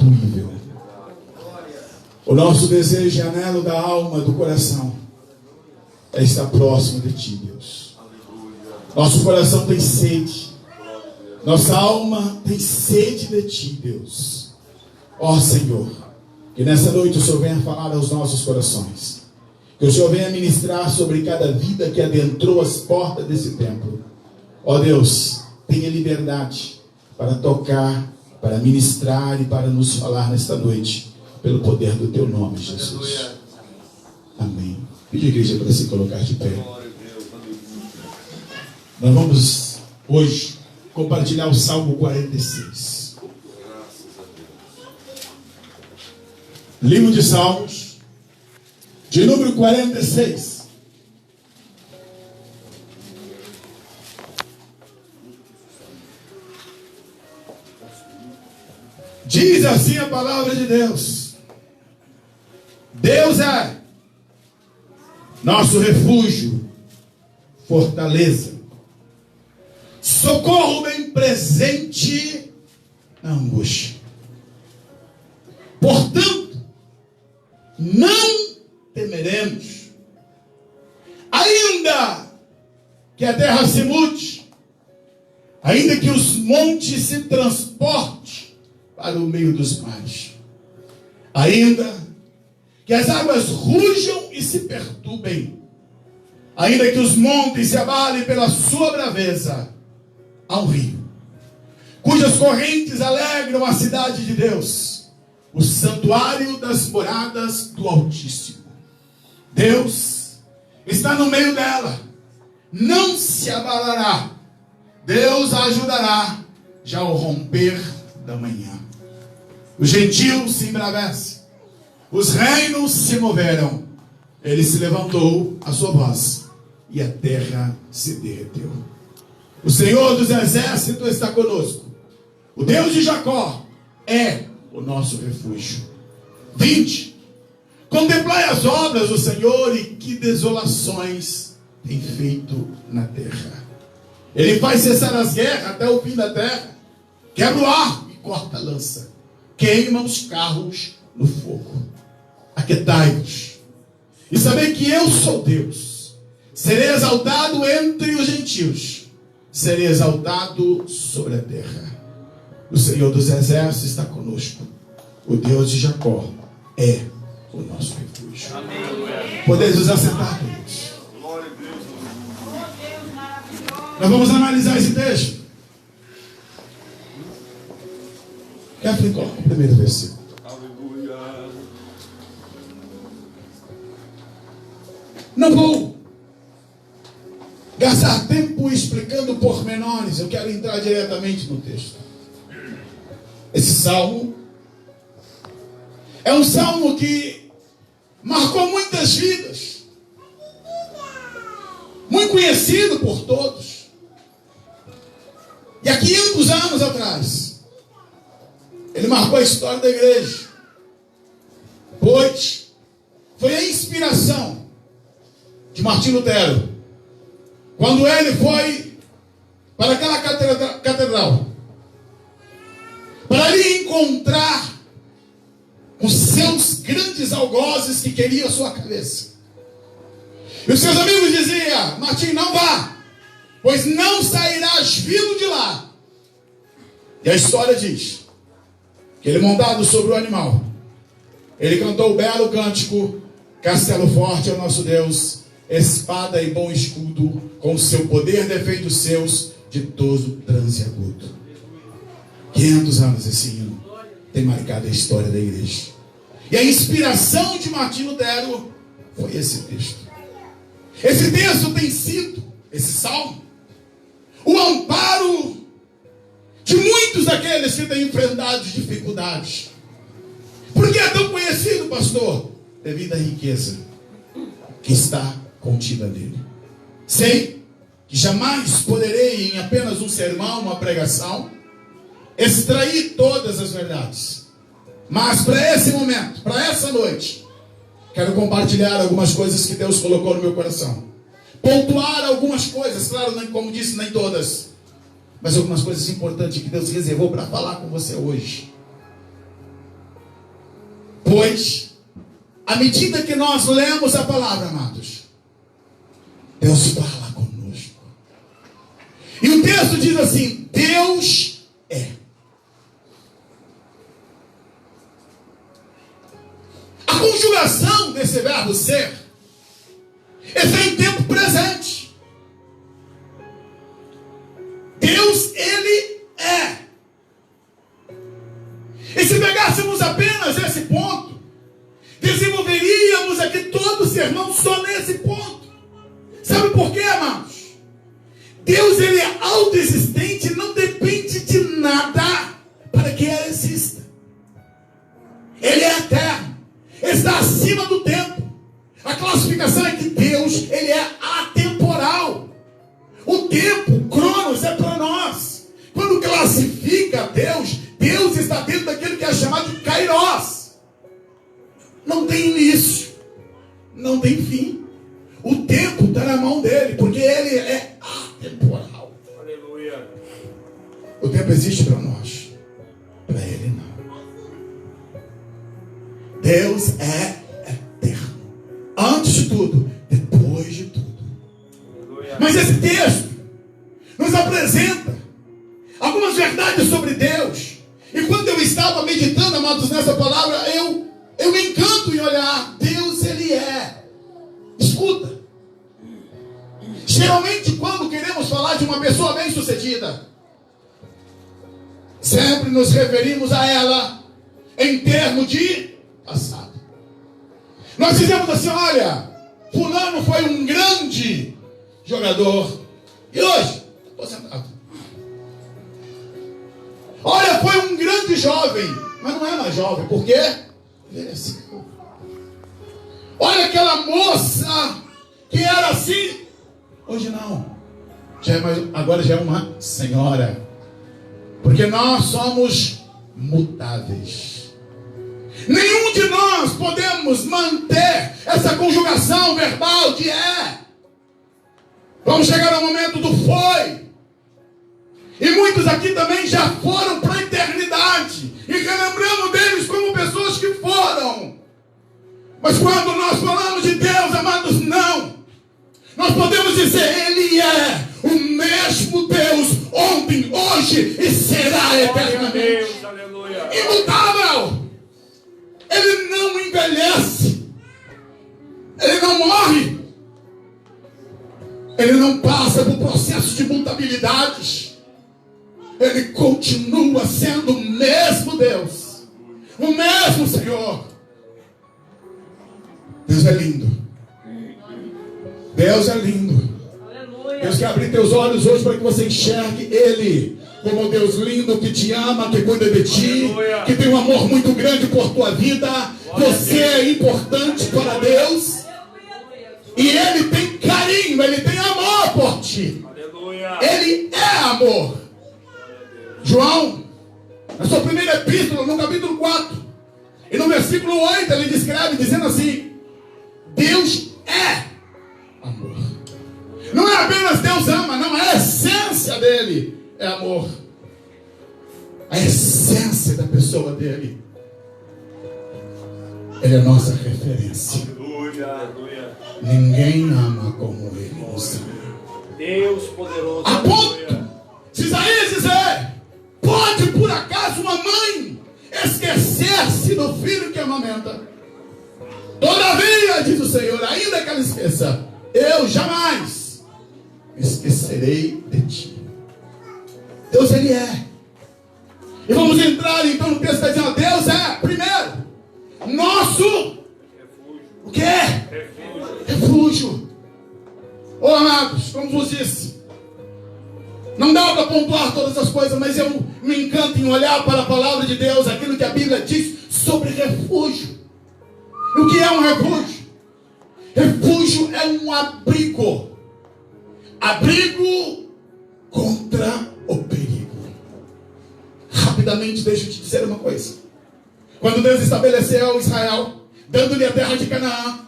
insubstituível. O nosso desejo e anelo da alma, do coração, é estar próximo de Ti, Deus. Nosso coração tem sede. Nossa alma tem sede de Ti, Deus. Ó Senhor, que nessa noite o Senhor venha falar aos nossos corações. Que o Senhor venha ministrar sobre cada vida que adentrou as portas desse templo. Ó Deus, tenha liberdade para tocar, para ministrar e para nos falar nesta noite, pelo poder do Teu nome, Jesus. Amém. Pede a igreja para se colocar de pé. Nós vamos hoje compartilhar o Salmo 46. Livro de Salmos, de número 46. Diz assim a palavra de Deus: Deus é nosso refúgio, fortaleza, socorro bem presente na angústia. Portanto, não temeremos, ainda que a terra se mude, ainda que os montes se transportem para o meio dos mares, ainda que as águas rujam e se perturbem, ainda que os montes se abalem pela sua braveza, há um rio, cujas correntes alegram a cidade de Deus, o santuário das moradas do Altíssimo. Deus está no meio dela, não se abalará. Deus a ajudará já ao romper da manhã. Os gentios se embravecem, os reinos se moveram. Ele se levantou a sua voz e a terra se derreteu. O Senhor dos exércitos está conosco. O Deus de Jacó é o nosso refúgio. 20. Contemplai as obras do Senhor e que desolações tem feito na terra. Ele faz cessar as guerras até o fim da terra. Quebra o arco e corta a lança. Queima os carros no fogo. Aquietai-vos e sabei que eu sou Deus. Serei exaltado entre os gentios. Serei exaltado sobre a terra. O Senhor dos exércitos está conosco. O Deus de Jacó é o nosso refúgio. Amém. Podeis nos assentar, queridos. Nós vamos analisar esse texto. Quer ficar com o primeiro versículo? Não vou gastar tempo explicando pormenores. Eu quero entrar diretamente no texto. Esse salmo é um salmo que marcou muitas vidas, muito conhecido por todos. E há 500 anos atrás, ele marcou a história da igreja, pois foi a inspiração de Martinho Lutero, quando ele foi para aquela catedral, para ali encontrar os seus grandes algozes que queriam a sua cabeça. E os seus amigos diziam: Martim, não vá, pois não sairás vivo de lá. E a história diz que ele, montado sobre o animal, ele cantou o belo cântico: Castelo forte é o nosso Deus, espada e bom escudo, com o seu poder defende os seus de todo transe agudo. 500 anos esse hino tem marcado a história da igreja. E a inspiração de Martinho Lutero foi esse texto. Esse texto tem sido, esse salmo, o amparo de muitos daqueles que têm enfrentado dificuldades. Por que é tão conhecido, pastor? Devido à riqueza que está contida nele. Sei que jamais poderei, em apenas um sermão, uma pregação, extrair todas as verdades. Mas para esse momento, para essa noite, quero compartilhar algumas coisas que Deus colocou no meu coração. Pontuar algumas coisas, claro, como disse, nem todas, mas algumas coisas importantes que Deus reservou para falar com você hoje. Pois, à medida que nós lemos a palavra, amados, Deus fala conosco. E o texto diz assim: Deus é. A conjugação desse verbo ser está em tempo presente. Deus, Ele é. E se pegássemos apenas esse ponto, desenvolveríamos aqui todo o sermão só nesse ponto. Sabe por quê, amados? Deus, Ele é autoexistente, não depende de nada para que Ele exista. Ele é eterno, está acima do tempo. A classificação é que Deus, Ele é atemporal. O tempo, cronos, é para nós. Quando classifica Deus, Deus está dentro daquilo que é chamado de kairos. Não tem início, não tem fim. O tempo está na mão dele, porque ele é atemporal. Aleluia. O tempo existe para nós, para ele não. Deus é eterno. Antes de tudo, depois de tudo. Aleluia. Mas esse texto nos apresenta algumas verdades sobre Deus. E quando eu estava meditando, amados, nessa palavra, eu me encanto em olhar. Deus, Ele é. Escuta. Geralmente, quando queremos falar de uma pessoa bem-sucedida, sempre nos referimos a ela em termos de passado. Nós dizemos assim: olha, fulano foi um grande jogador e hoje, aposentado. Olha, foi um grande jovem, mas não é mais jovem, por quê? Envelheceu. Olha aquela moça que era assim, hoje não. Agora já é uma senhora. Porque nós somos mutáveis. Nenhum de nós podemos manter essa conjugação verbal de é. Vamos chegar ao momento do foi. E muitos aqui também já foram para a eternidade. E relembramos deles como pessoas que foram. Mas quando nós falamos de Deus, amados, não. Nós podemos dizer: Ele é o mesmo Deus ontem, hoje e será eternamente. Imutável. Ele não envelhece. Ele não morre. Ele não passa por processos de mutabilidades. Ele continua sendo o mesmo Deus, o mesmo Senhor. Deus é lindo. Deus é lindo. Aleluia. Deus quer abrir teus olhos hoje para que você enxergue Ele como Deus lindo, que te ama, que cuida de ti. Aleluia. Que tem um amor muito grande por tua vida. Você é importante para Deus. E Ele tem carinho, Ele tem amor por ti. Aleluia. Ele é amor. João, na sua primeira epístola, no capítulo 4, e no versículo 8, ele descreve dizendo assim: Deus é amor. Não é apenas Deus ama, não, a essência dele é amor. A essência da pessoa dele. Ele é a nossa referência. Aleluia. Ninguém ama como ele nos ama. Deus poderoso. A ponto de Isaías dizer: pode por acaso uma mãe esquecer-se do filho que amamenta? Todavia, diz o Senhor, ainda que ela esqueça, eu jamais esquecerei de ti. Deus, Ele é. E vamos entrar então no texto que está dizendo: Deus é, primeiro, nosso refúgio. O que é? Refúgio. Oh, amados, como vos disse, não dá para pontuar todas as coisas, mas eu me encanto em olhar para a palavra de Deus, aquilo que a Bíblia diz sobre refúgio. E o que é um refúgio? Refúgio é um abrigo. Abrigo contra o perigo. Rapidamente, deixa eu te dizer uma coisa. Quando Deus estabeleceu Israel, dando-lhe a terra de Canaã,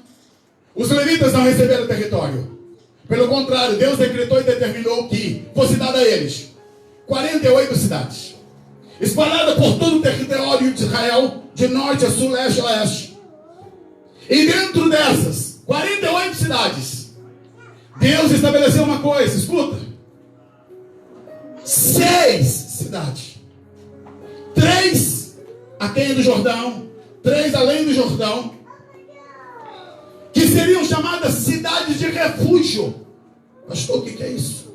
os levitas não receberam o território. Pelo contrário, Deus decretou e determinou que fosse dada a eles 48 cidades. espalhada por todo o território de Israel, de norte a sul, leste a oeste. E dentro dessas 48 cidades, Deus estabeleceu uma coisa, escuta: 6 cidades, 3 aquém do Jordão, 3 além do Jordão, que seriam chamadas cidades de refúgio. Pastor, o que é isso?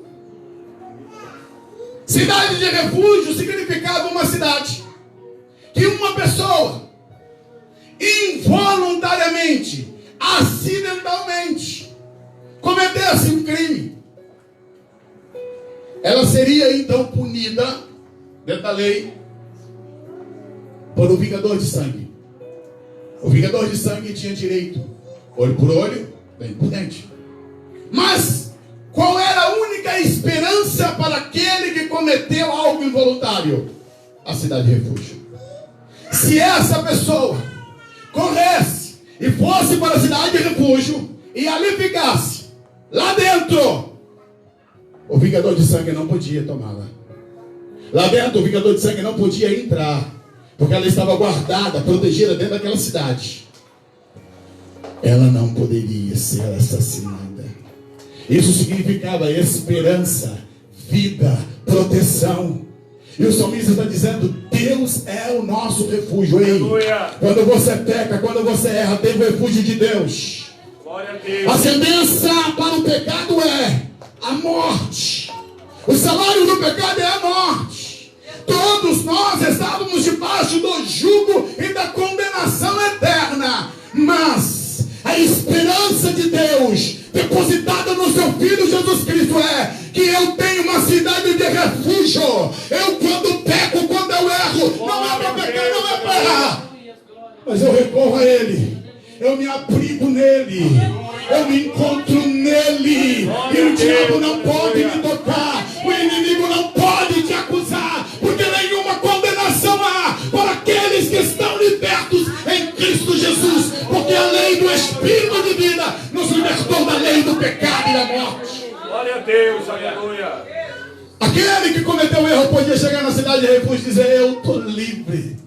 Cidade de refúgio significava uma cidade que uma pessoa involuntariamente, acidentalmente, cometesse um crime, ela seria então punida, dentro da lei, por um vingador de sangue. O vingador de sangue tinha direito, olho por olho, dente por dente. Mas qual era a única esperança para aquele que cometeu algo involuntário? A cidade de refúgio. Se essa pessoa corresse e fosse para a cidade de refúgio e ali ficasse, lá dentro, o vingador de sangue não podia tomá-la. Lá dentro o vingador de sangue não podia entrar, porque ela estava guardada, protegida dentro daquela cidade. Ela não poderia ser assassinada. Isso significava esperança, vida, proteção. E o salmista está dizendo: Deus é o nosso refúgio. Ei, quando você peca, quando você erra, tem o refúgio de Deus. Glória a Deus. A sentença para o pecado é a morte. O salário do pecado é a morte. Todos nós estávamos debaixo do jugo e da condenação eterna. Mas a esperança de Deus depositada no seu Filho Jesus Cristo é que eu tenho uma cidade de refúgio. Eu, quando peco, quando eu erro, não é para pecar, não é para errar, mas eu recorro a Ele, eu me abrigo nele, eu me encontro nele, e o diabo não pode me tocar, o inimigo não pode te acusar, porque nenhuma condenação há para aqueles que estão libertos em Cristo Jesus, porque a lei do Espírito de vida nos libertou da lei do pecado e da morte. Glória a Deus, aleluia. Aquele que cometeu o erro podia chegar na cidade de refúgio e dizer: eu estou livre,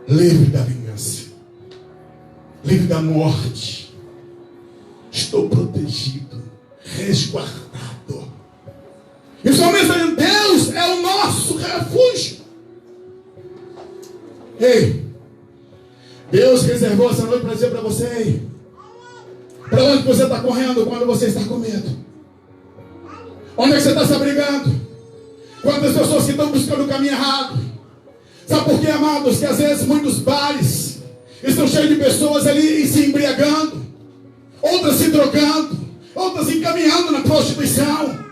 livre da vingança, livre da morte, estou protegido, resguardado. E o salmista diz: Deus é o nosso refúgio. Ei, Deus reservou essa noite para dizer para você: ei, para onde você está correndo quando você está com medo? Onde é que você está se abrigando? Quantas pessoas que estão buscando o caminho errado? Sabe por quê, amados? Que às vezes muitos bares estão cheios de pessoas ali se embriagando, outras se drogando, outras encaminhando na prostituição,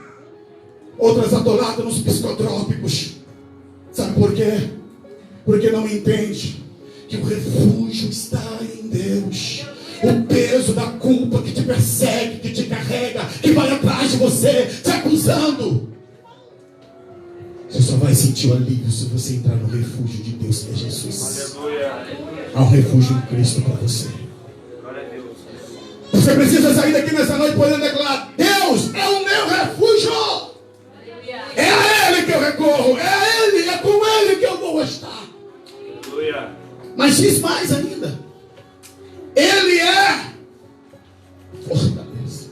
outras atoladas nos psicotrópicos. Sabe por quê? Porque não entende que o refúgio está em Deus. O peso da culpa que te persegue, que te carrega, que vai atrás de você, te acusando, você só vai sentir o alívio se você entrar no refúgio de Deus, que é Jesus. Aleluia. Há um refúgio em Cristo para você. Glória a Deus. Você precisa sair daqui nessa noite podendo declarar: Deus é o meu refúgio. É a Ele que eu recorro, é a Ele, é com Ele que eu vou estar. Aleluia. Mas diz mais ainda: Ele é fortaleza.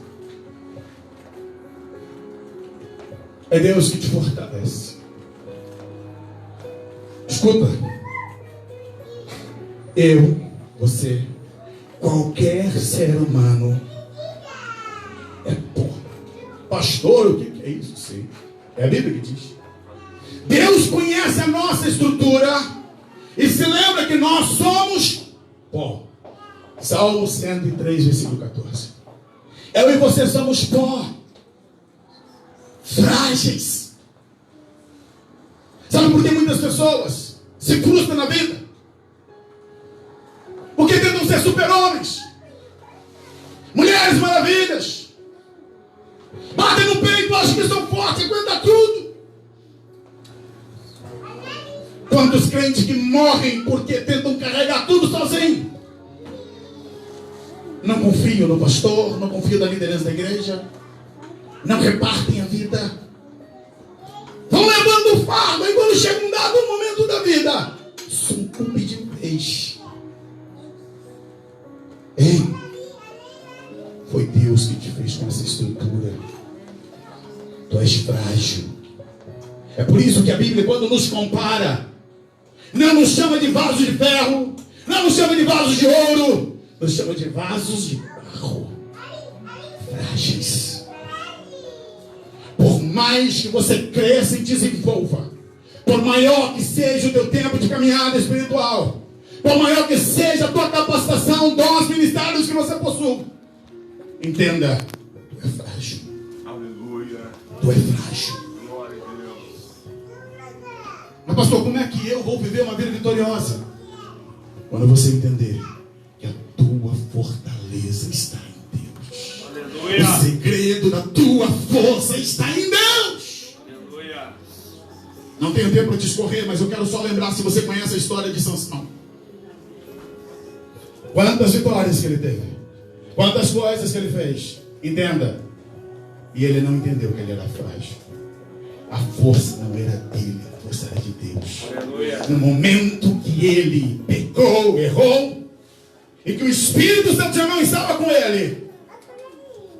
É Deus que te fortalece. Escuta, eu, você, qualquer ser humano é pó. Pastor, o que é isso? Sim, é a Bíblia que diz. Deus conhece a nossa estrutura e se lembra que nós somos pó. Salmo 103, versículo 14. Eu e você somos pó, frágeis. Sabe por que muitas pessoas se frustram na vida? Porque tentam ser super-homens, mulheres maravilhas, batem no peito, acham que são fortes, aguentam tudo. Quantos crentes que morrem porque tentam carregar tudo sozinhos? Não confiam no pastor, não confiam na liderança da igreja, não repartem a vida, vão levando fardo. Aí quando chega um dado momento da vida, sucumbe de vez. Ei, foi Deus que te fez com essa estrutura. Tu és frágil. É por isso que a Bíblia, quando nos compara, não nos chama de vasos de ferro, não nos chama de vasos de ouro, nos chama de vasos de barro, frágeis. Por mais que você cresça e desenvolva, por maior que seja o teu tempo de caminhada espiritual, por maior que seja a tua capacitação, dons, ministérios que você possui, entenda, tu é frágil. Aleluia. Tu é frágil. Glória a Deus. Mas pastor, como é que eu vou viver uma vida vitoriosa? Quando você entender que a tua fortaleza está em Deus. Aleluia. O segredo da tua força está em Deus. Aleluia. Não tenho tempo para discorrer, mas eu quero só lembrar, se você conhece a história de Sansão. Quantas vitórias que ele teve. Quantas coisas que ele fez. Entenda. E ele não entendeu que ele era frágil. A força não era dele, a força era de Deus. Aleluia. No momento que ele pecou, errou, e que o Espírito Santo já não estava com ele,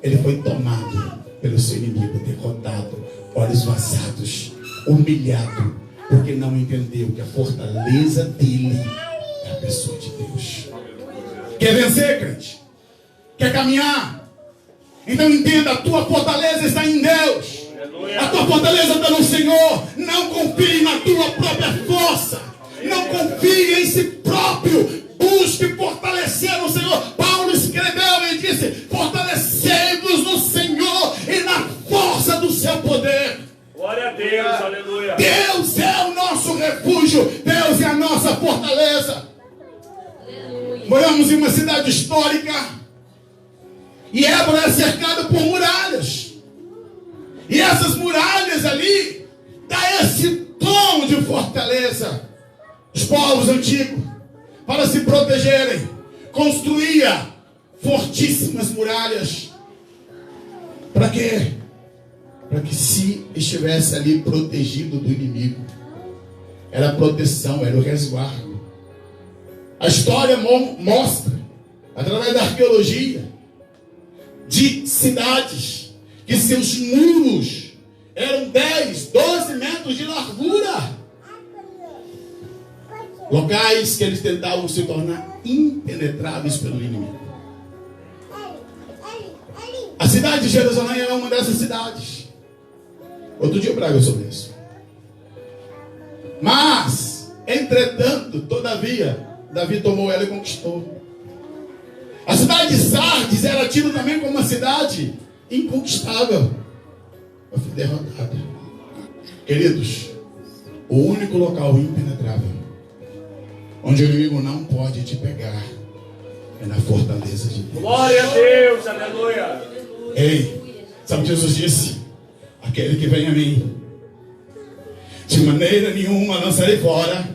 ele foi tomado pelo seu inimigo, derrotado, olhos vazados, humilhado, porque não entendeu que a fortaleza dele é a pessoa de Deus. Quer vencer, crente? Quer caminhar? Então entenda, a tua fortaleza está em Deus. A tua fortaleza está no Senhor. Não confie na tua própria força. Não confie em si próprio. Busque fortalecer no Senhor. Paulo escreveu e disse: fortalecei-vos no Senhor e na força do seu poder. Glória a Deus, aleluia. Deus é o nosso refúgio. Deus é a nossa fortaleza. Moramos em uma cidade histórica. E Ébora é cercada por muralhas. E essas muralhas ali dá esse tom de fortaleza. Os povos antigos, para se protegerem, construía fortíssimas muralhas. Para quê? Para que se estivesse ali protegido do inimigo. Era a proteção, era o resguardo. A história mostra, através da arqueologia, de cidades que seus muros eram 10, 12 metros de largura. Locais que eles tentavam se tornar impenetráveis pelo inimigo. A cidade de Jerusalém era uma dessas cidades. Outro dia eu prego sobre isso. Mas, entretanto, todavia, Davi tomou ela e conquistou. A cidade de Sardes era tida também como uma cidade inconquistável. Eu fui derrotado. Queridos, o único local impenetrável onde o inimigo não pode te pegar é na fortaleza de Deus. Glória a Deus, aleluia. Ei, sabe o que Jesus disse? Aquele que vem a mim, de maneira nenhuma lançarei fora.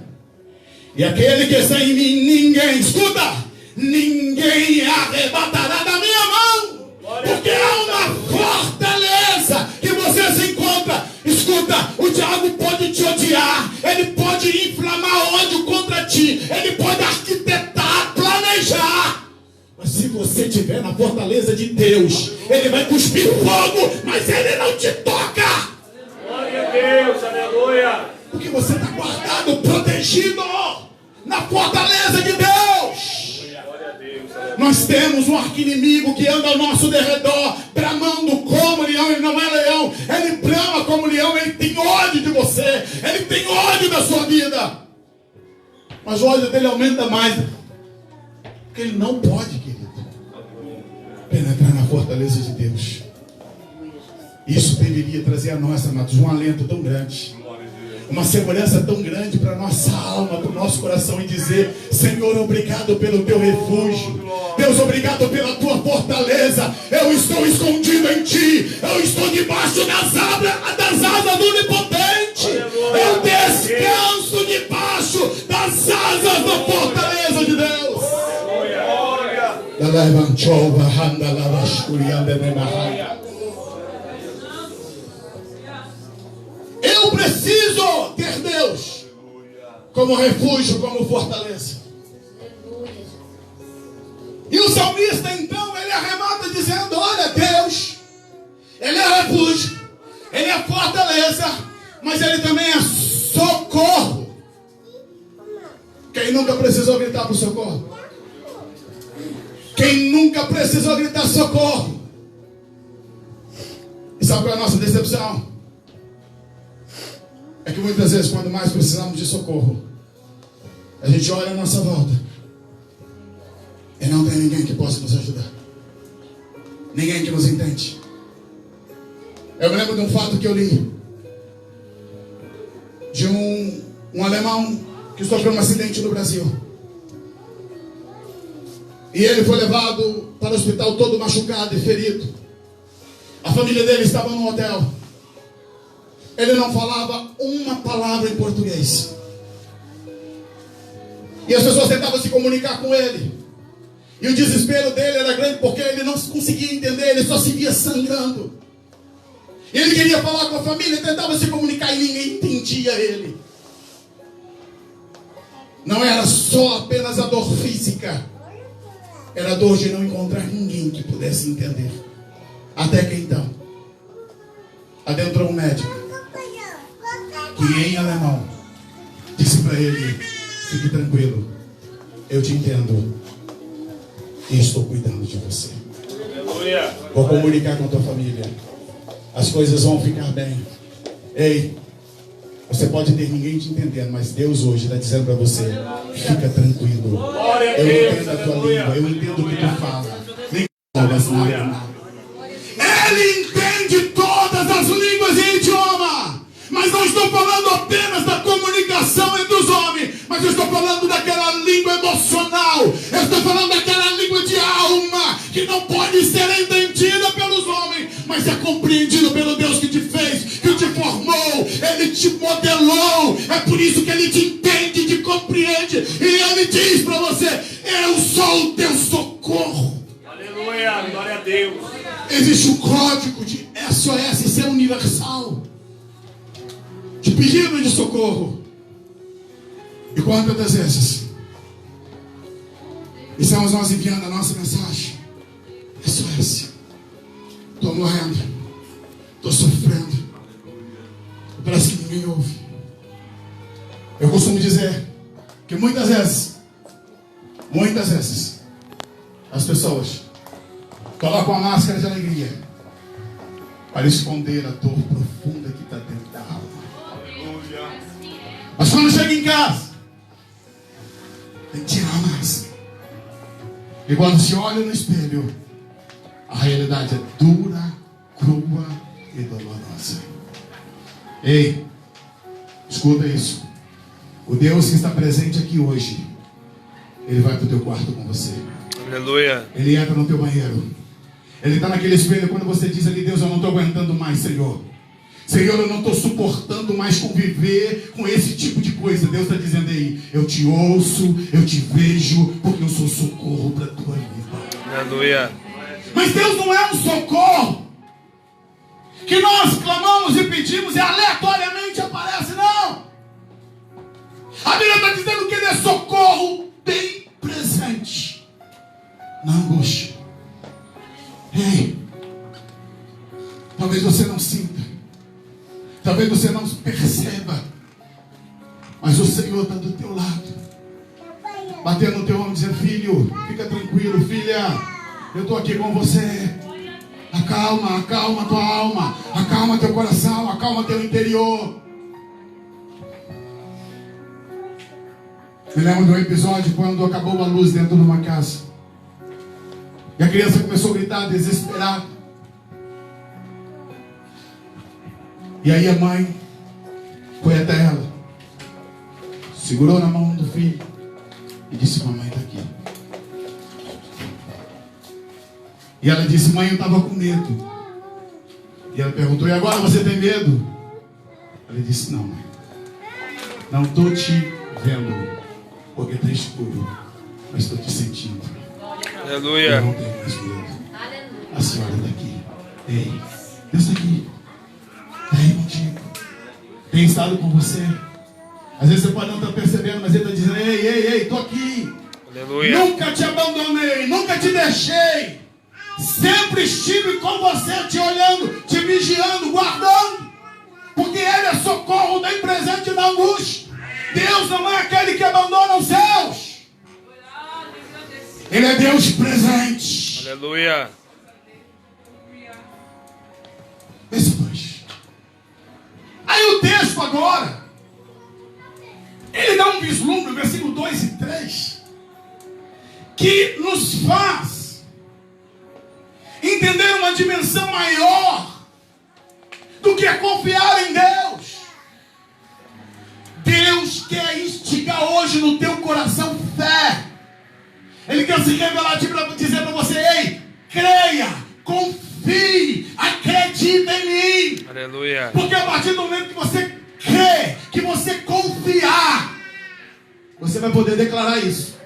E aquele que está em mim, ninguém, escuta, ninguém arrebatará da minha mão. Porque há uma fortaleza que você se encontra. Escuta, o diabo pode te odiar, ele pode inflamar ódio contra ti, ele pode arquitetar, planejar. Mas se você estiver na fortaleza de Deus, ele vai cuspir fogo, mas ele não te toca. Glória a Deus, aleluia. Porque você está guardado, protegido na fortaleza de Deus. Glória a Deus, aleluia. Nós temos um arqui-inimigo que anda ao nosso derredor, bramando como leão. Ele não é leão, ele brama como leão. Ele tem ódio de você, ele tem ódio da sua vida. Mas o ódio dele aumenta mais, porque ele não pode, querido, penetrar na fortaleza de Deus. Isso deveria trazer a nós, amados, um alento tão grande, uma segurança tão grande para a nossa alma, para o nosso coração, e dizer: Senhor, obrigado pelo teu refúgio. Deus, obrigado pela tua fortaleza. Eu estou escondido em ti. Eu estou debaixo das asas do Onipotente. Eu descanso debaixo das asas da fortaleza de Deus. Eu preciso ter Deus como refúgio, como fortaleza. E o salmista então, ele arremata dizendo: olha, Deus, Ele é refúgio, Ele é fortaleza, mas Ele também é socorro. Quem nunca precisou gritar por socorro? Quem nunca precisou gritar socorro? E sabe qual é a nossa decepção? É que muitas vezes, quando mais precisamos de socorro, a gente olha à nossa volta e não tem ninguém que possa nos ajudar, ninguém que nos entende. Eu me lembro de um fato que eu li, de um alemão que sofreu um acidente no Brasil. E ele foi levado para o hospital todo machucado e ferido. A família dele estava no hotel. Ele não falava uma palavra em português. E as pessoas tentavam se comunicar com ele. E o desespero dele era grande porque ele não conseguia entender, ele só se via sangrando. E ele queria falar com a família, tentava se comunicar e ninguém entendia ele. Não era só apenas a dor física, era a dor de não encontrar ninguém que pudesse entender. Até que então adentrou um médico que em alemão disse para ele: fique tranquilo, eu te entendo e estou cuidando de você. Aleluia. Vou comunicar com a tua família, as coisas vão ficar bem. Ei, você pode ter ninguém te entendendo, mas Deus hoje está dizendo para você: fica tranquilo, Glória a eu Deus, entendo a tua aleluia. língua, eu entendo o que tu fala. Nem nada. Ele entende todas as línguas e idioma. Mas não estou falando apenas da comunicação entre os homens, mas eu estou falando daquela língua emocional. Eu estou falando daquela língua de alma que não pode ser entendida pelos homens, mas é compreendida pelo Deus que te fez, que te formou, Ele te modelou. É por isso que Ele te entende, te compreende, e Ele diz para você: eu sou o teu socorro. Aleluia. Glória a Deus. Existe um código de SOS, isso é universal, de pedido de socorro. E quantas das vezes estamos nós enviando a nossa mensagem: SOS, estou morrendo, estou sofrendo, parece que ninguém ouve. Eu costumo dizer que muitas vezes as pessoas colocam a máscara de alegria para esconder a dor profunda que está dentro da alma. Aleluia. Mas quando chega em casa, tem que tirar a máscara. E quando se olha no espelho, a realidade é dura, crua e dolorosa. Ei, escuta isso. O Deus que está presente aqui hoje, Ele vai para o teu quarto com você. Aleluia. Ele entra no teu banheiro. Ele está naquele espelho quando você diz ali: Deus, eu não estou aguentando mais, Senhor. Senhor, eu não estou suportando mais conviver com esse tipo de coisa. Deus está dizendo aí: eu te ouço, eu te vejo, porque eu sou socorro para a tua vida. Aleluia. Mas Deus não é um socorro que nós clamamos e pedimos e aleatoriamente aparece, não. A Bíblia está dizendo que Ele é socorro bem presente na angústia. Ei, talvez você não sinta, talvez você não perceba, mas o Senhor está do teu lado, batendo no teu ombro, dizendo: filho, fica tranquilo, filha, eu estou aqui com você. Acalma tua alma, acalma teu coração, acalma teu interior. Me lembro de um episódio quando acabou a luz dentro de uma casa. E a criança começou a gritar desesperada. E aí a mãe foi até ela, segurou na mão do filho e disse: mamãe está aqui. E ela disse: mãe, eu estava com medo. E ela perguntou: e agora você tem medo? Ela disse: não, mãe, não estou te vendo porque está escuro, mas estou te sentindo. Aleluia. Eu não tenho mais medo. A senhora está aqui. Ei, Deus está aqui. Está aí contigo. tem estado com você. Às vezes você pode não estar percebendo, mas Ele está dizendo: ei, ei, ei, estou aqui. Aleluia. Nunca te abandonei, nunca te deixei. Sempre estive com você, te olhando, te vigiando, guardando. Porque Ele é socorro bem presente na angústia. Deus não é aquele que abandona os seus. Ele é Deus presente. Aleluia. Verso 2. Aí o texto agora, ele dá um vislumbre, versículo 2 e 3, que nos faz entender uma dimensão maior do que é confiar em Deus. Deus quer instigar hoje no teu coração fé. Ele quer se revelar para dizer para você: ei, creia, confie, acredita em mim. Aleluia. Porque a partir do momento que você crê, que você confiar, você vai poder declarar isso.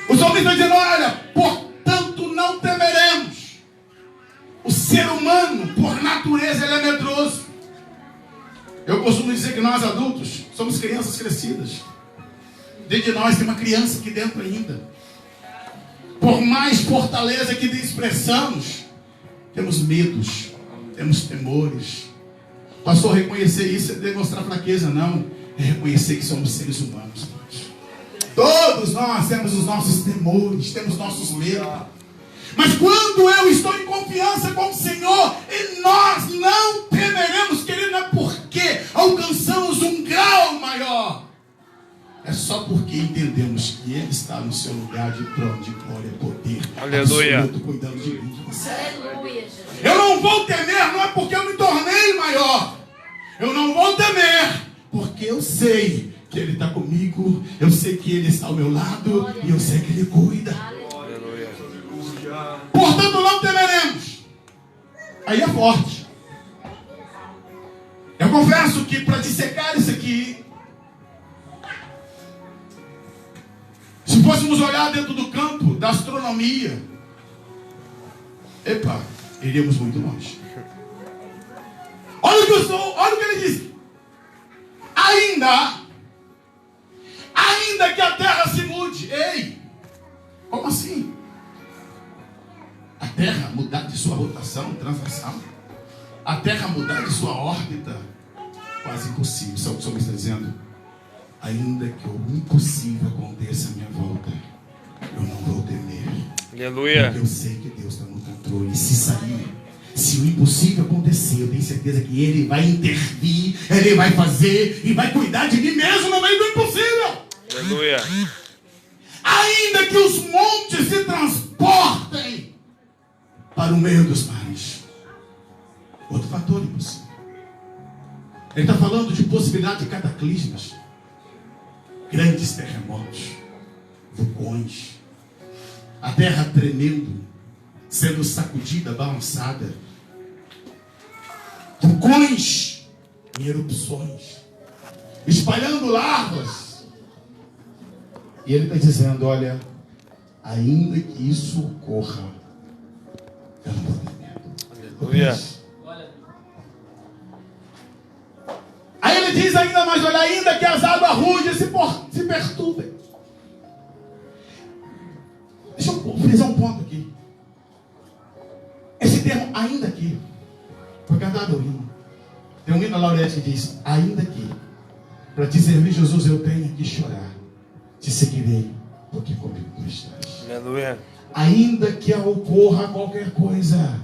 O salmista está dizendo: olha, portanto não temeremos. O ser humano, por natureza, ele é medroso. Eu costumo dizer que nós adultos somos crianças crescidas. Dentro de nós tem uma criança aqui dentro ainda. Por mais fortaleza que expressamos, temos medos, temos temores. Pastor, reconhecer isso é demonstrar fraqueza? Não, é reconhecer que somos seres humanos. Todos nós temos os nossos temores, temos nossos medos. Mas quando eu estou em confiança com o Senhor, e nós não temeremos, querido, é porque alcançamos um grau maior. É só porque entendemos que Ele está no seu lugar de trono, de glória, poder, aleluia, absoluto, cuidando de mim, de você. Aleluia, Jesus. Eu não vou temer, não é porque eu me tornei maior. Eu não vou temer, porque eu sei que Ele está comigo. Eu sei que Ele está ao meu lado. E eu sei que Ele cuida. aleluia. Portanto, não temeremos. Aí é forte. Eu confesso que para dissecar isso aqui, se fôssemos olhar dentro do campo da astronomia, iríamos muito longe. Olha o que ele diz. Ainda que a terra se mude. Ei, como assim? A terra mudar de sua rotação, translação? A terra mudar de sua órbita? Quase impossível. Sabe o que o Senhor está dizendo? Ainda que o impossível aconteça à minha volta, eu não vou temer. Aleluia. Porque eu sei que Deus está no controle. E se o impossível acontecer, eu tenho certeza que Ele vai intervir, Ele vai fazer e vai cuidar de mim mesmo no meio do impossível. Aleluia. Ainda que os montes se transportem para o meio dos mares. Outro fator impossível. Ele está falando de possibilidade de cataclismas. Grandes terremotos, vulcões, a terra tremendo, sendo sacudida, balançada, vulcões em erupções, espalhando lavas. E ele está dizendo: olha, ainda que isso ocorra, eu não vou ter medo. Aleluia. Aí ele diz ainda mais: olha, ainda que as águas rujas se perturbem. Deixa eu frisar um ponto aqui. Esse termo, ainda que, foi cantado o hino. Tem um hino Laurete que diz: ainda que, para te servir, Jesus, eu tenho que chorar, te seguirei, porque comigo tu estás. Aleluia. Ainda que ocorra qualquer coisa,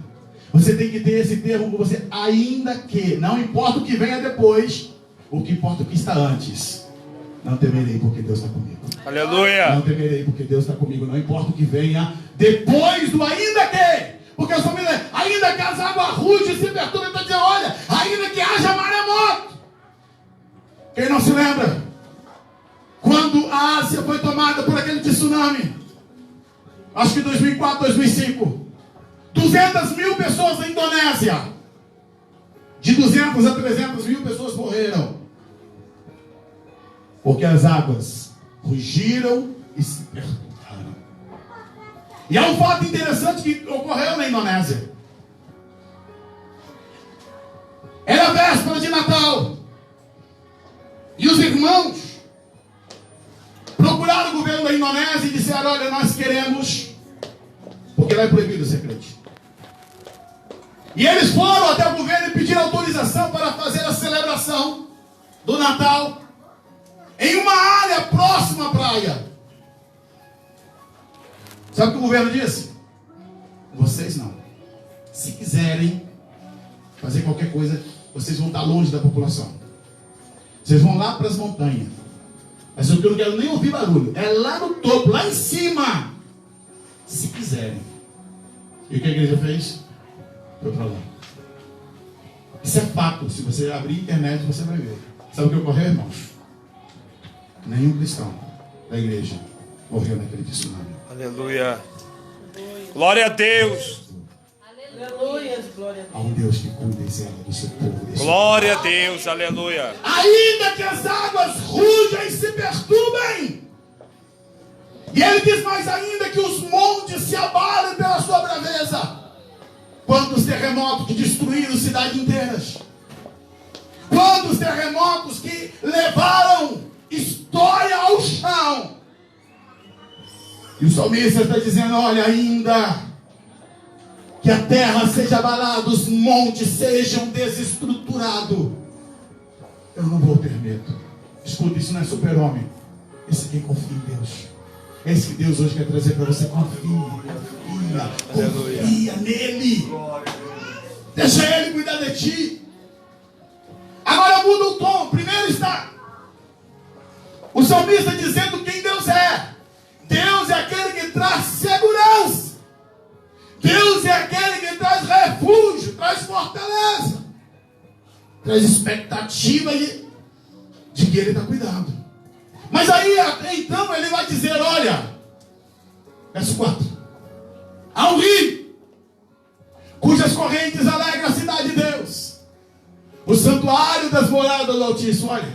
você tem que ter esse termo com você: ainda que, não importa o que venha depois, o que importa é o que está antes. Não temerei, porque Deus está comigo. Aleluia. Não temerei, porque Deus está comigo. Não importa o que venha depois do ainda que. Porque eu sou ainda que as águas rujas se perturbem, está dizendo: olha, ainda que haja maremoto. Quem não se lembra? Quando a Ásia foi tomada por aquele tsunami, acho que 2004, 2005, 200 mil pessoas na Indonésia, de 200 a 300 mil pessoas morreram, porque as águas rugiram e se perturbaram. E há um fato interessante que ocorreu na Indonésia. Era véspera de Natal. E os irmãos procuraram o governo da Indonésia e disseram: olha, nós queremos, porque lá é proibido ser crente. E eles foram até o governo e pediram autorização para fazer a celebração do Natal em uma área próxima à praia. Sabe o que o governo disse? Vocês não. Se quiserem fazer qualquer coisa, vocês vão estar longe da população. Vocês vão lá para as montanhas. Mas eu não quero nem ouvir barulho. É lá no topo, lá em cima. Se quiserem. E o que a igreja fez? Foi para lá. Isso é fato. Se você abrir a internet, você vai ver. Sabe o que ocorreu, irmãos? Nenhum cristão da igreja morreu naquele tsunami. Aleluia. Glória a Deus. Aleluia. Há um Deus que cuida e zela do seu povo. Glória a Deus. Aleluia. Ainda que as águas rujam e se perturbem. E ele diz mais ainda que os montes se abalem pela sua braveza. Quantos terremotos que destruíram cidades inteiras. Quantos terremotos que levaram história ao chão. E o salmista está dizendo: olha, ainda que a terra seja abalada, os montes sejam desestruturados, eu não vou ter medo. Escuta, isso não é super-homem. Esse aqui confia em Deus. Esse que Deus hoje quer trazer para você. Confia nele. Deixa ele cuidar de ti. Agora muda o tom. Primeiro está o salmista dizendo quem Deus é. Deus é aquele que traz segurança. Deus é aquele que traz refúgio, traz fortaleza, traz expectativa de que ele está cuidando. Mas aí, então, ele vai dizer: olha, verso 4: há um rio, cujas correntes alegram a cidade de Deus, o santuário das moradas do Altíssimo. Olha,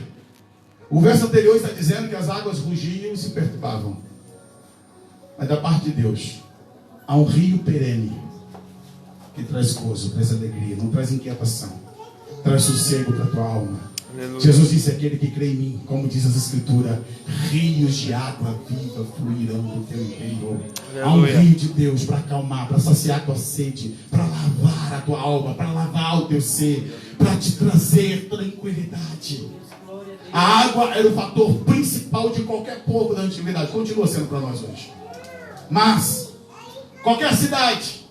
o verso anterior está dizendo que as águas rugiam e se perturbavam. Mas da parte de Deus, há um rio perene, que traz gozo, traz alegria, não traz inquietação, traz sossego para a tua alma. Aleluia. Jesus disse: aquele que crê em mim, como diz as Escrituras, rios de água viva fluirão do teu interior. Aleluia. Há um rio de Deus para acalmar, para saciar a tua sede, para lavar a tua alma, para lavar o teu ser, para te trazer tranquilidade. A água era o fator principal de qualquer povo da antiguidade, continua sendo para nós hoje. Mas qualquer cidade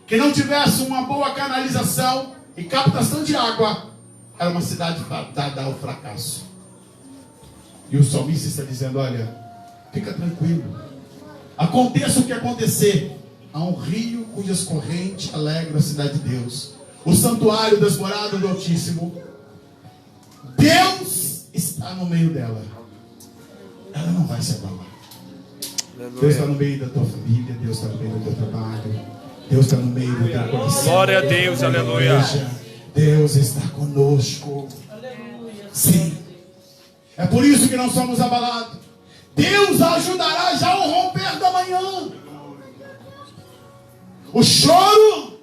que não tivesse uma boa canalização e captação de água era uma cidade fadada ao fracasso. E o salmista está dizendo: olha, fica tranquilo, aconteça o que acontecer, há um rio cujas correntes alegram a cidade de Deus, o santuário das moradas do Altíssimo. Deus está no meio dela. Ela não vai se abalar. Deus está no meio da tua família, Deus está no meio do teu trabalho, Deus está no meio do teu coração. Glória a Deus, aleluia. Deus está conosco. Sim. É por isso que não somos abalados. Deus ajudará já ao romper da manhã. O choro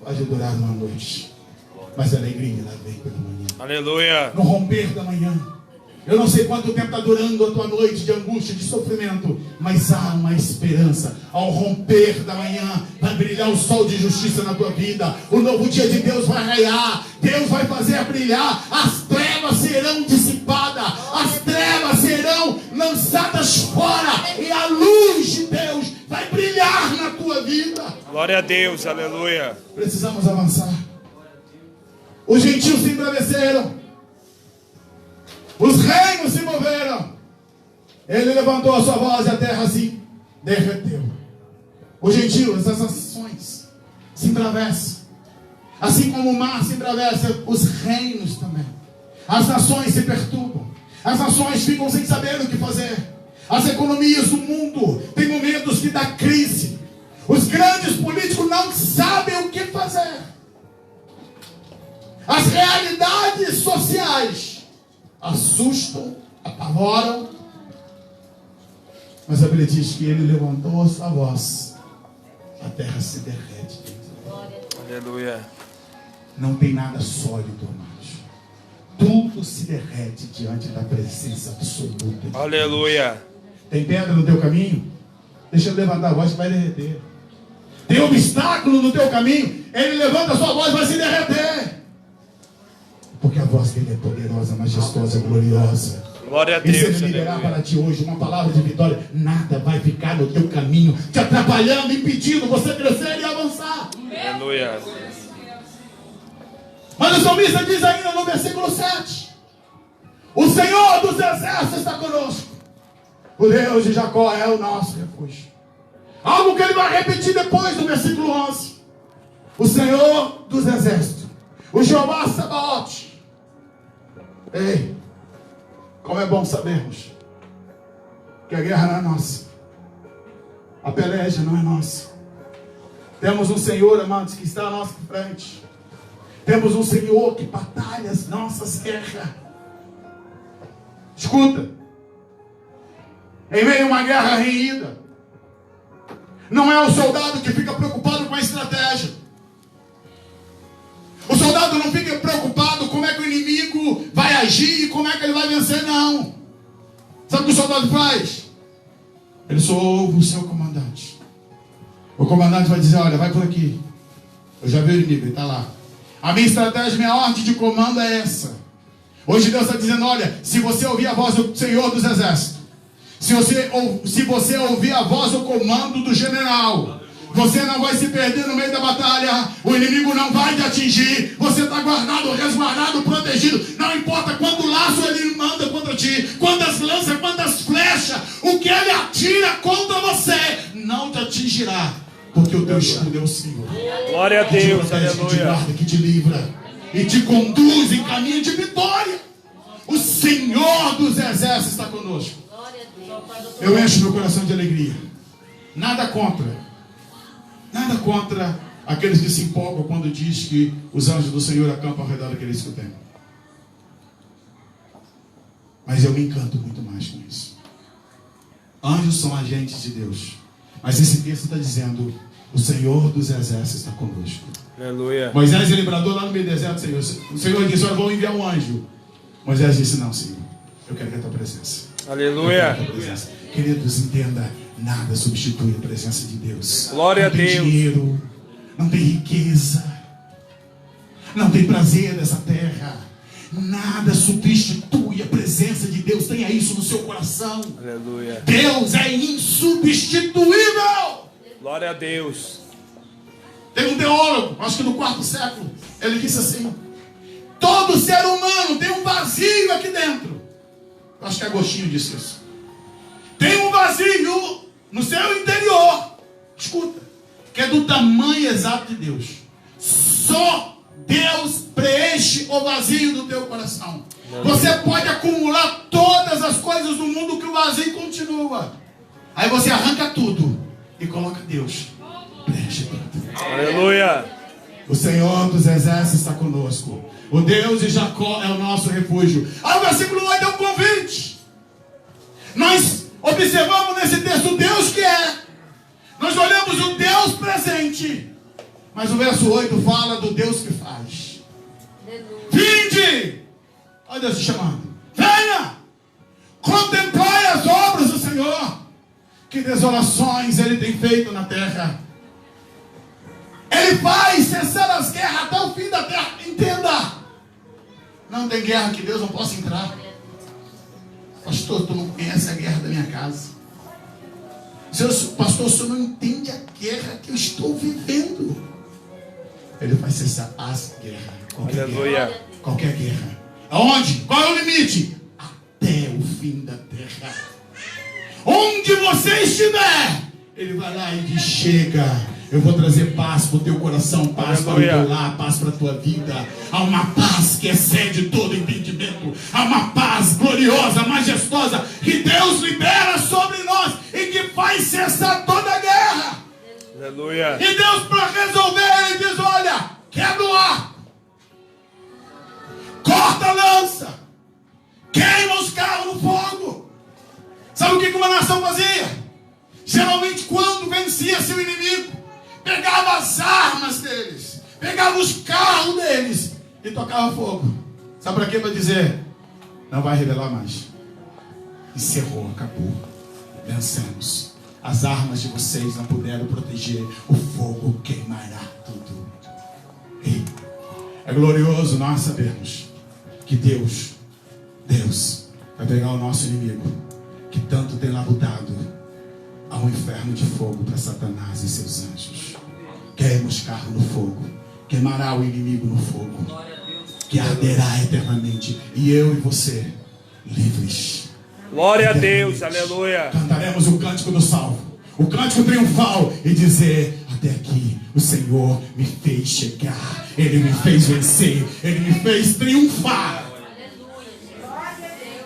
pode durar uma noite, mas a alegria ela vem pela manhã. Aleluia. No romper da manhã. Eu não sei quanto tempo está durando a tua noite de angústia, de sofrimento, mas há uma esperança. Ao romper da manhã vai brilhar o sol de justiça na tua vida. O novo dia de Deus vai raiar. Deus vai fazer brilhar. As trevas serão dissipadas. As trevas serão lançadas fora. E a luz de Deus vai brilhar na tua vida. Glória a Deus, aleluia. Precisamos avançar. Os gentios se embraveceram. Os reinos se moveram. Ele levantou a sua voz e a terra se derreteu. Os gentios, as nações se embravecem. Assim como o mar se embravece, os reinos também. As nações se perturbam. As nações ficam sem saber o que fazer. As economias do mundo têm momentos que dá crise. Os grandes políticos não sabem o que fazer. As realidades sociais assustam, apavoram. Mas a Bíblia diz que ele levantou a sua voz, a terra se derrete. Aleluia. Não tem nada sólido, amados. Tudo se derrete diante da presença absoluta de Deus. Aleluia. Tem pedra no teu caminho? Deixa eu levantar a voz que vai derreter. Tem obstáculo no teu caminho? Ele levanta a sua voz e vai se derreter. Porque a voz dele é poderosa, majestosa, gloriosa. Glória a E se Deus. ele liberar Aleluia. para ti hoje uma palavra de vitória, nada vai ficar no teu caminho, te atrapalhando, impedindo você crescer e avançar. Aleluia. Mas o salmista diz ainda no versículo 7: o Senhor dos exércitos está conosco. O Deus de Jacó é o nosso refúgio. Algo que ele vai repetir depois do versículo 11. O Senhor dos exércitos, o Jeová Sabaote. Ei, como é bom sabermos que a guerra não é nossa, a peleja não é nossa. Temos um Senhor, amados, que está à nossa frente. Temos um Senhor que batalha as nossas guerras. Escuta, em meio a uma guerra renhida, não é o soldado que fica preocupado com a estratégia. O soldado não fica preocupado como é que o inimigo vai agir e como é que ele vai vencer, não. Sabe o que o soldado faz? Ele só ouve o seu comandante. O comandante vai dizer: olha, vai por aqui. Eu já vi o inimigo, ele está lá. A minha estratégia, minha ordem de comando é essa. Hoje Deus está dizendo: olha, se você ouvir a voz do Senhor dos Exércitos, se você ouvir a voz do comando do general, você não vai se perder no meio da batalha. O inimigo não vai te atingir. Você está guardado, resguardado, protegido. Não importa quanto laço ele manda contra ti, quantas lanças, quantas flechas, o que ele atira contra você não te atingirá, porque o teu escudo é o Senhor. Glória a Que te Deus. protege, que te Aleluia. guarda, que te livra e te conduz em caminho de vitória. O Senhor dos exércitos está conosco. Eu encho meu coração de alegria. Nada contra aqueles que se empolgam quando diz que os anjos do Senhor acampam ao redor daqueles que o temem. Mas eu me encanto muito mais com isso. Anjos são agentes de Deus. Mas esse texto está dizendo: o Senhor dos exércitos está conosco. Aleluia. Moisés, ele bradou lá no meio do deserto: Senhor. O Senhor disse: olha, vou enviar um anjo. Moisés disse: não, Senhor, eu quero ver a tua presença. Aleluia. Queridos, entenda, nada substitui a presença de Deus. Glória a Não tem Deus. dinheiro, não tem riqueza, não tem prazer nessa terra. Nada substitui a presença de Deus. Tenha isso no seu coração. Aleluia. Deus é insubstituível. Glória a Deus. Tem um teólogo, acho que no 4º século, ele disse assim: todo ser humano tem um vazio aqui dentro. Acho que Agostinho disse isso. Tem um vazio no seu interior, escuta, que é do tamanho exato de Deus. Só Deus preenche o vazio do teu coração. Você pode acumular todas as coisas do mundo, que o vazio continua. Aí você arranca tudo e coloca Deus. Preenche tudo. Aleluia. O Senhor dos exércitos está conosco. O Deus de Jacó é o nosso refúgio. Aí o versículo 8 é um convite. Nós observamos nesse texto o Deus que é. Nós olhamos o Deus presente. Mas o verso 8 fala do Deus que faz. Vinde! Olha Deus te chamando. Venha! Contemplai as obras do Senhor. Que desolações Ele tem feito na terra. Ele vai cessar as guerras até o fim da terra. Entenda. Não tem guerra que Deus não possa entrar. Pastor, tu não conhece a guerra da minha casa. Pastor, o senhor não entende a guerra que eu estou vivendo. Ele vai cessar as guerras. Aleluia. Guerra. Qualquer guerra. Aonde? Qual é o limite? Até o fim da terra. Onde você estiver, Ele vai lá e diz: chega. Eu vou trazer paz para o teu coração, paz para o teu lar, paz para a tua vida. Há uma paz que excede todo entendimento. Há uma paz gloriosa, majestosa, que Deus libera sobre nós e que faz cessar toda a guerra. Aleluia. E Deus, para resolver, Ele diz: olha, quebra o arco, corta a lança, queima os carros no fogo. Sabe o que uma nação fazia? Geralmente, quando vencia seu inimigo, pegava as armas deles, pegava os carros deles e tocava fogo. Sabe para quê? Para dizer, não vai revelar mais. Encerrou, acabou. Vencemos. As armas de vocês não puderam proteger. O fogo queimará tudo. E é glorioso nós sabermos que Deus vai pegar o nosso inimigo, que tanto tem labutado, a um inferno de fogo para Satanás e seus anjos. Queimos carro no fogo, queimará o inimigo no fogo, que arderá eternamente, e eu e você livres. Glória a Deus, aleluia. Cantaremos o cântico do salvo, o cântico triunfal, e dizer: até aqui o Senhor me fez chegar, Ele me fez vencer, Ele me fez triunfar.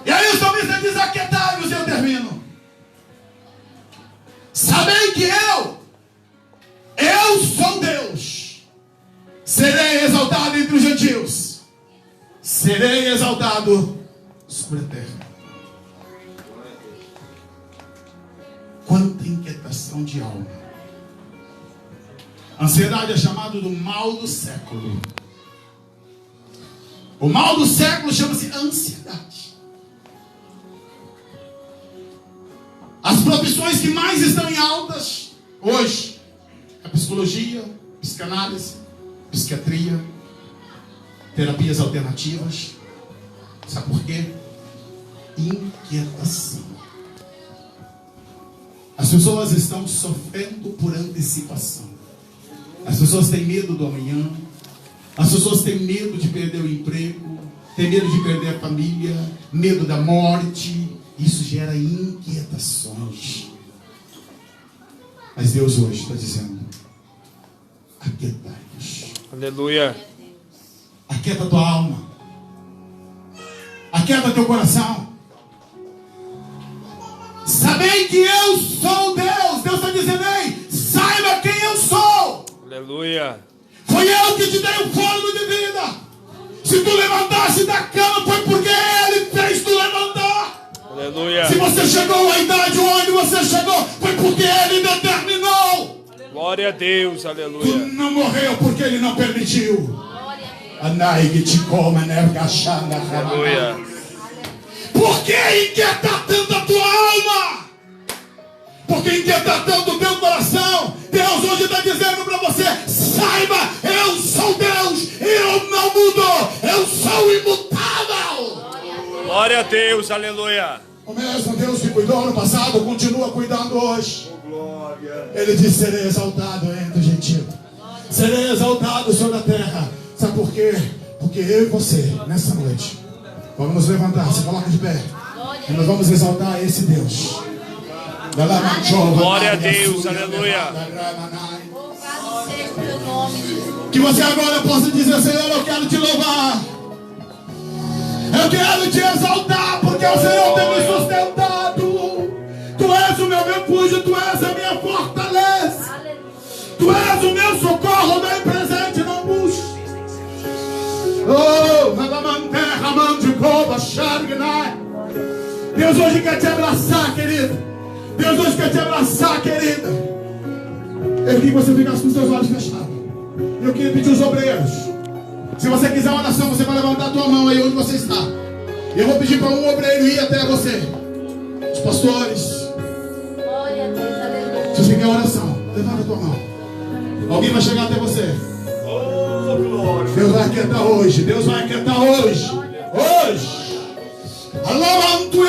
E aí o salmista diz: aquietai-vos, e eu termino. Sabei que eu sou Deus, serei exaltado entre os gentios, serei exaltado sobre a terra. Quanta inquietação de alma. Ansiedade é chamado do mal do século. O mal do século chama-se ansiedade. As profissões que mais estão em altas hoje: a psicologia, psicanálise, psiquiatria, terapias alternativas. Sabe por quê? Inquietação. As pessoas estão sofrendo por antecipação. As pessoas têm medo do amanhã. As pessoas têm medo de perder o emprego, têm medo de perder a família, medo da morte. Isso gera inquietações. Mas Deus hoje está dizendo: aquietai-vos. Aleluia. Aquieta tua alma. Aquieta teu coração. Sabei que eu sou Deus. Deus está dizendo: ei, saiba quem eu sou. Aleluia. Foi eu que te dei o fôlego de vida. Se tu levantasse da cama, foi porque Ele fez tu levantar. Aleluia. Se você chegou à idade onde você chegou, foi porque Ele determinou. Glória a Deus, Tu aleluia. não morreu porque Ele não permitiu. Aleluia. Por que inquietar tanto a tua alma? Por que inquietar tanto o teu coração? Deus hoje está dizendo para você: saiba, eu sou Deus, eu não mudo, eu sou imutável. Glória a Deus, aleluia. O mesmo Deus que cuidou no passado continua cuidando hoje. Ele diz: serei exaltado entre os gentios, serei exaltado sobre a terra. Sabe por quê? Porque eu e você, nessa noite, vamos nos levantar, se coloca de pé, e nós vamos exaltar esse Deus. Glória a Deus, aleluia. Que você agora possa dizer: Senhor, eu quero te louvar, eu quero te exaltar, porque o Senhor tem me sustentado. Tu és o meu refúgio, tu és a minha fortaleza, tu és o meu socorro, bem presente na angústia. Oh, Deus hoje quer te abraçar, querido. Deus hoje quer te abraçar, querida. Eu queria que você ficasse com os seus olhos fechados. Eu queria pedir os obreiros, se você quiser uma oração, você vai levantar a tua mão aí onde você está. Eu vou pedir para um obreiro ir até você. Os pastores, se você quer oração, levanta a tua mão. Alguém vai chegar até você. Deus vai aquietar hoje. Deus vai aquietar hoje. Hoje. Alô, tu